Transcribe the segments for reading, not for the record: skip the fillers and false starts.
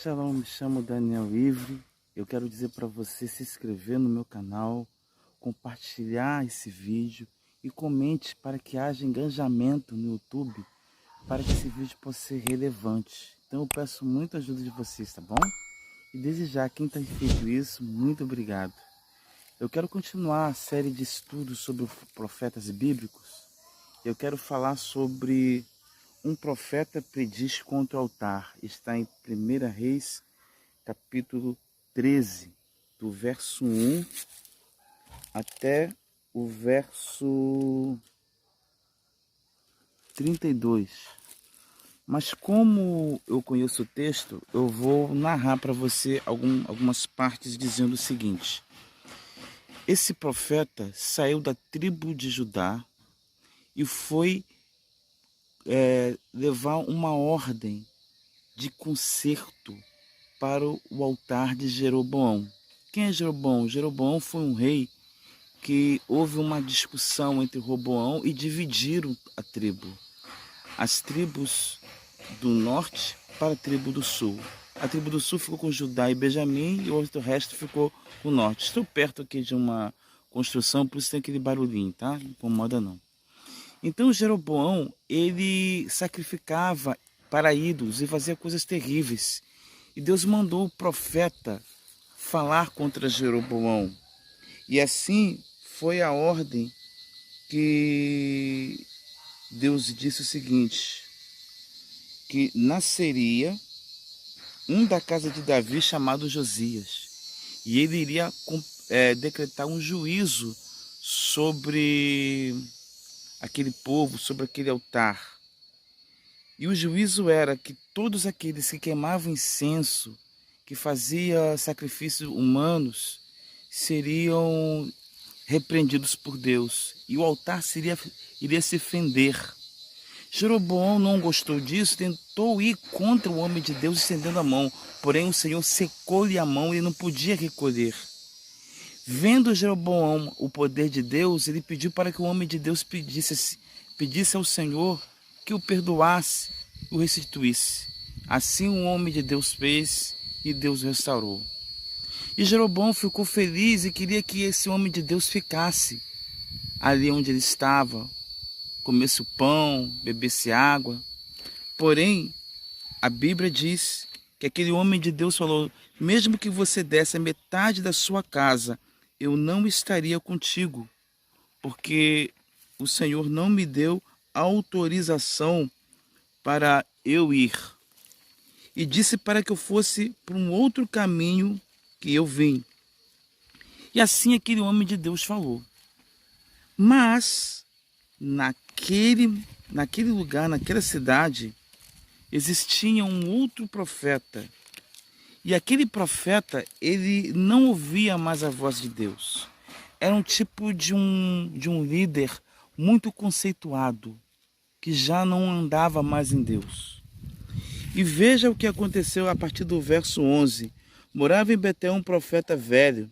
Shalom, me chamo Daniel Ivre. Eu quero dizer para você se inscrever no meu canal, compartilhar esse vídeo e comente para que haja engajamento no YouTube, para que esse vídeo possa ser relevante. Então eu peço muito a ajuda de vocês, tá bom? E desde já, quem tem feito isso, muito obrigado. Eu quero continuar a série de estudos sobre os profetas bíblicos. Eu quero falar sobre um profeta prediz contra o altar. Está em 1 Reis, capítulo 13, do verso 1 até o verso 32. Mas como eu conheço o texto, eu vou narrar para você algumas partes dizendo o seguinte. Esse profeta saiu da tribo de Judá e foi levar uma ordem de conserto para o altar de Jeroboão. Quem é Jeroboão? Jeroboão foi um rei que houve uma discussão entre Roboão e dividiram a tribo. As tribos do norte para a tribo do sul. A tribo do sul ficou com Judá e Benjamim e o resto ficou com o norte. Estou perto aqui de uma construção, por isso tem aquele barulhinho, tá? Não incomoda não. Então Jeroboão, ele sacrificava para ídolos e fazia coisas terríveis. E Deus mandou o profeta falar contra Jeroboão. E assim foi a ordem que Deus disse o seguinte, que nasceria um da casa de Davi chamado Josias. E ele iria decretar um juízo sobre aquele povo, sobre aquele altar. E o juízo era que todos aqueles que queimavam incenso, que faziam sacrifícios humanos, seriam repreendidos por Deus. E o altar iria se fender. Jeroboão não gostou disso, tentou ir contra o homem de Deus estendendo a mão. Porém o Senhor secou-lhe a mão e ele não podia recolher. Vendo Jeroboão o poder de Deus, ele pediu para que o homem de Deus pedisse ao Senhor que o perdoasse e o restituísse. Assim o homem de Deus fez e Deus restaurou. E Jeroboão ficou feliz e queria que esse homem de Deus ficasse ali onde ele estava, comesse o pão, bebesse água. Porém, a Bíblia diz que aquele homem de Deus falou, mesmo que você desse a metade da sua casa, eu não estaria contigo, porque o Senhor não me deu autorização para eu ir. E disse para que eu fosse por um outro caminho que eu vim. E assim aquele homem de Deus falou. Mas, naquele lugar, naquela cidade, existia um outro profeta. E aquele profeta, ele não ouvia mais a voz de Deus. Era um tipo de um líder muito conceituado, que já não andava mais em Deus. E veja o que aconteceu a partir do verso 11. Morava em Betel um profeta velho.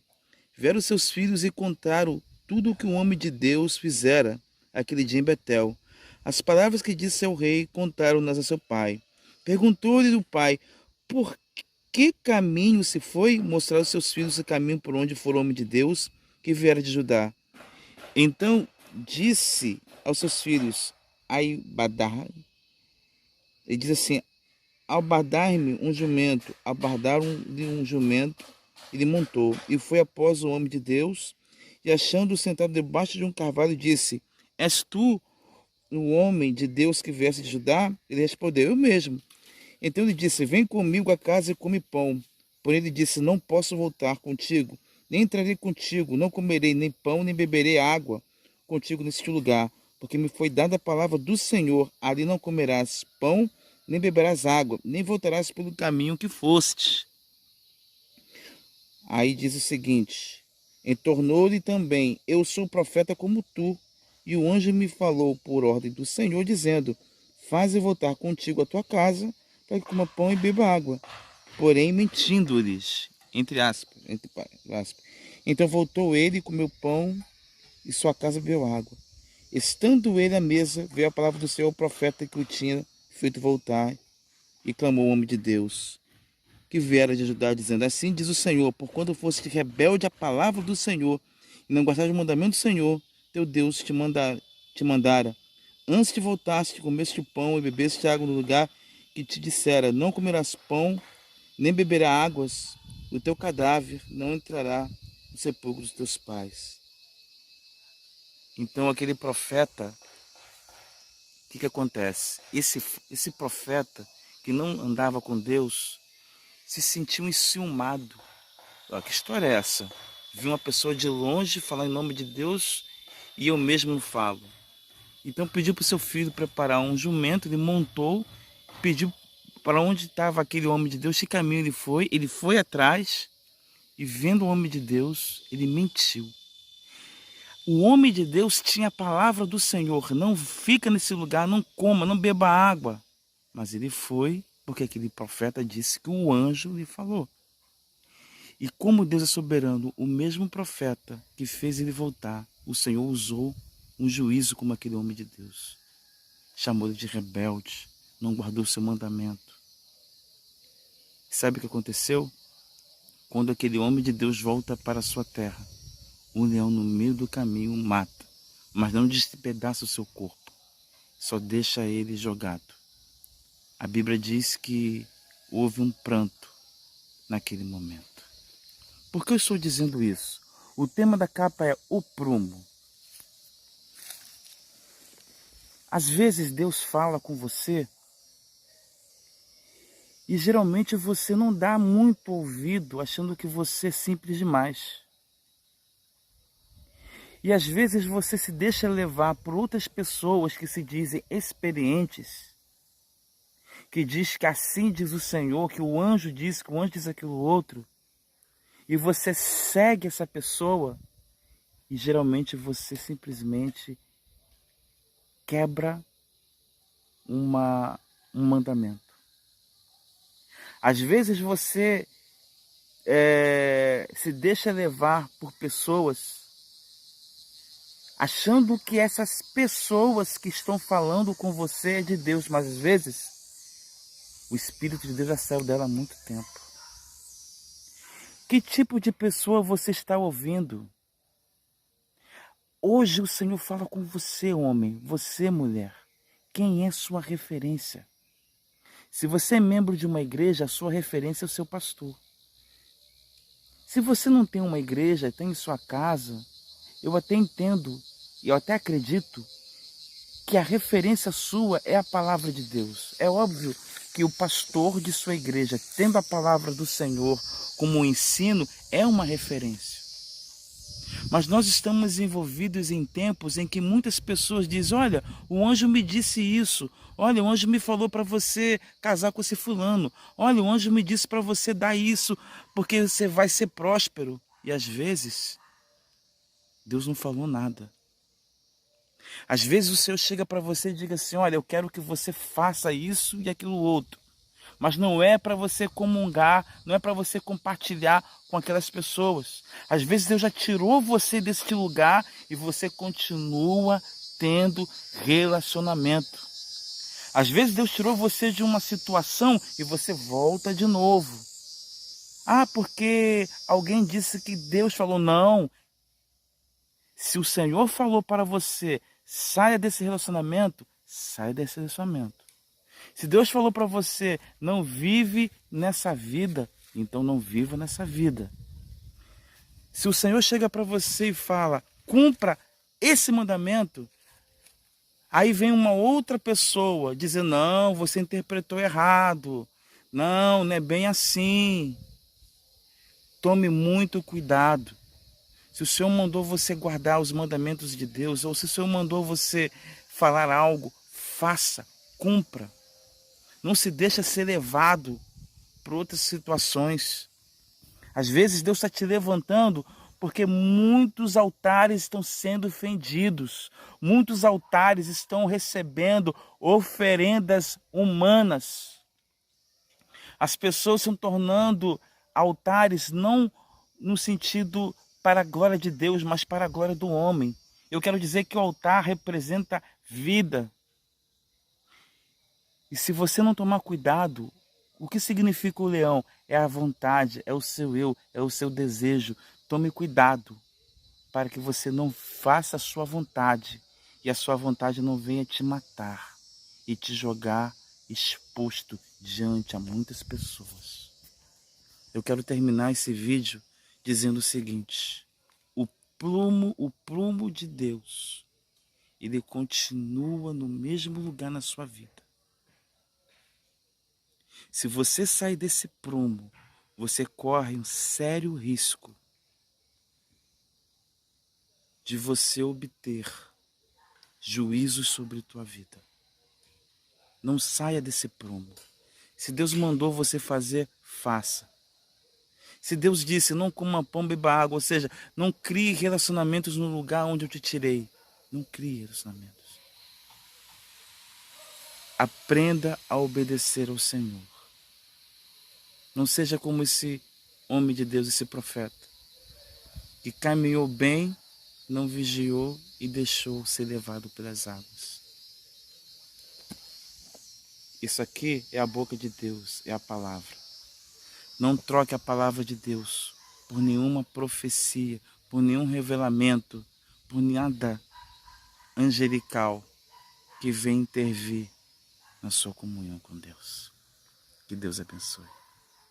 Vieram seus filhos e contaram tudo o que o homem de Deus fizera aquele dia em Betel. As palavras que disse ao rei contaram-nas a seu pai. Perguntou-lhe o pai, por que caminho se foi? Mostrar aos seus filhos o caminho por onde for o homem de Deus que viera de Judá. Então disse aos seus filhos, ele diz assim, albardar-me um jumento, albardaram-lhe um jumento, ele montou, e foi após o homem de Deus, e achando-o sentado debaixo de um carvalho, disse, és tu o homem de Deus que viesse de Judá? Ele respondeu, eu mesmo. Então ele disse, vem comigo a casa e come pão. Porém ele disse, não posso voltar contigo, nem entrarei contigo, não comerei nem pão, nem beberei água contigo neste lugar, porque me foi dada a palavra do Senhor, ali não comerás pão, nem beberás água, nem voltarás pelo caminho que foste. Aí diz o seguinte, entornou-lhe também, eu sou profeta como tu, e o anjo me falou por ordem do Senhor, dizendo, faze voltar contigo a tua casa, para que coma pão e beba água. Porém, mentindo-lhes, entre aspas. Então voltou ele e comeu pão, e sua casa bebeu água. Estando ele à mesa, veio a palavra do Senhor, o profeta que o tinha feito voltar, e clamou o homem de Deus. que viera de Judá, dizendo: Assim diz o Senhor, porquanto foste rebelde à palavra do Senhor, e não guardaste o mandamento do Senhor, teu Deus te mandara, antes de voltaste, comeste o pão e bebeste água no lugar que te dissera: Não comerás pão, nem beberá águas, o teu cadáver não entrará no sepulcro dos teus pais. Então aquele profeta, o que acontece? Esse profeta que não andava com Deus se sentiu enciumado. Que história é essa? Vi uma pessoa de longe falar em nome de Deus e eu mesmo não falo. Então pediu para o seu filho preparar um jumento, ele montou, pediu para onde estava aquele homem de Deus, que caminho ele foi atrás e vendo o homem de Deus, ele mentiu. O homem de Deus tinha a palavra do Senhor: não fica nesse lugar, não coma, não beba água. Mas ele foi porque aquele profeta disse que o anjo lhe falou. E como Deus é soberano, o mesmo profeta que fez ele voltar, o Senhor usou um juízo como aquele homem de Deus. Chamou ele de rebelde, não guardou o seu mandamento. Sabe o que aconteceu? Quando aquele homem de Deus volta para a sua terra, um leão no meio do caminho o mata, mas não despedaça o seu corpo, só deixa ele jogado. A Bíblia diz que houve um pranto naquele momento. Por que eu estou dizendo isso? O tema da capa é o prumo. Às vezes Deus fala com você e geralmente você não dá muito ouvido, achando que você é simples demais. E às vezes você se deixa levar por outras pessoas que se dizem experientes, que diz que assim diz o Senhor, que o anjo diz aquilo outro, e você segue essa pessoa e geralmente você simplesmente quebra um mandamento. Às vezes você se deixa levar por pessoas achando que essas pessoas que estão falando com você é de Deus, mas às vezes o Espírito de Deus já saiu dela há muito tempo. Que tipo de pessoa você está ouvindo? Hoje o Senhor fala com você, homem, você, mulher. Quem é sua referência? Se você é membro de uma igreja, a sua referência é o seu pastor. Se você não tem uma igreja, tem em sua casa, eu até entendo, e eu até acredito, que a referência sua é a palavra de Deus. É óbvio que o pastor de sua igreja, tendo a palavra do Senhor como um ensino, é uma referência. Mas nós estamos envolvidos em tempos em que muitas pessoas dizem: olha, o anjo me disse isso, olha, o anjo me falou para você casar com esse fulano, olha, o anjo me disse para você dar isso, porque você vai ser próspero. E às vezes, Deus não falou nada. Às vezes o Senhor chega para você e diz assim: olha, eu quero que você faça isso e aquilo outro. Mas não é para você comungar, não é para você compartilhar com aquelas pessoas. Às vezes Deus já tirou você desse lugar e você continua tendo relacionamento. Às vezes Deus tirou você de uma situação e você volta de novo. Ah, porque alguém disse que Deus falou. Não. Se o Senhor falou para você, saia desse relacionamento, saia desse relacionamento. Se Deus falou para você, não vive nessa vida, então não viva nessa vida. Se o Senhor chega para você e fala, cumpra esse mandamento, aí vem uma outra pessoa dizer, não, você interpretou errado, não é bem assim. Tome muito cuidado. Se o Senhor mandou você guardar os mandamentos de Deus, ou se o Senhor mandou você falar algo, faça, cumpra. Não se deixa ser levado por outras situações. Às vezes Deus está te levantando porque muitos altares estão sendo fendidos. Muitos altares estão recebendo oferendas humanas. As pessoas estão tornando altares não no sentido para a glória de Deus, mas para a glória do homem. Eu quero dizer que o altar representa vida. E se você não tomar cuidado, O que significa o leão? É a vontade, é o seu eu, é o seu desejo. Tome cuidado para que você não faça a sua vontade e a sua vontade não venha te matar e te jogar exposto diante a muitas pessoas. Eu quero terminar esse vídeo dizendo o seguinte: o prumo de Deus, ele continua no mesmo lugar na sua vida. Se você sair desse prumo, você corre um sério risco de você obter juízo sobre tua vida. Não saia desse prumo. Se Deus mandou você fazer, faça. Se Deus disse, não coma pão, beba água, ou seja, não crie relacionamentos no lugar onde eu te tirei. Não crie relacionamentos. Aprenda a obedecer ao Senhor. Não seja como esse homem de Deus, esse profeta, que caminhou bem, não vigiou e deixou ser levado pelas águas. Isso aqui é a boca de Deus, é a palavra. Não troque a palavra de Deus por nenhuma profecia, por nenhum revelamento, por nada angelical que venha intervir na sua comunhão com Deus. Que Deus abençoe.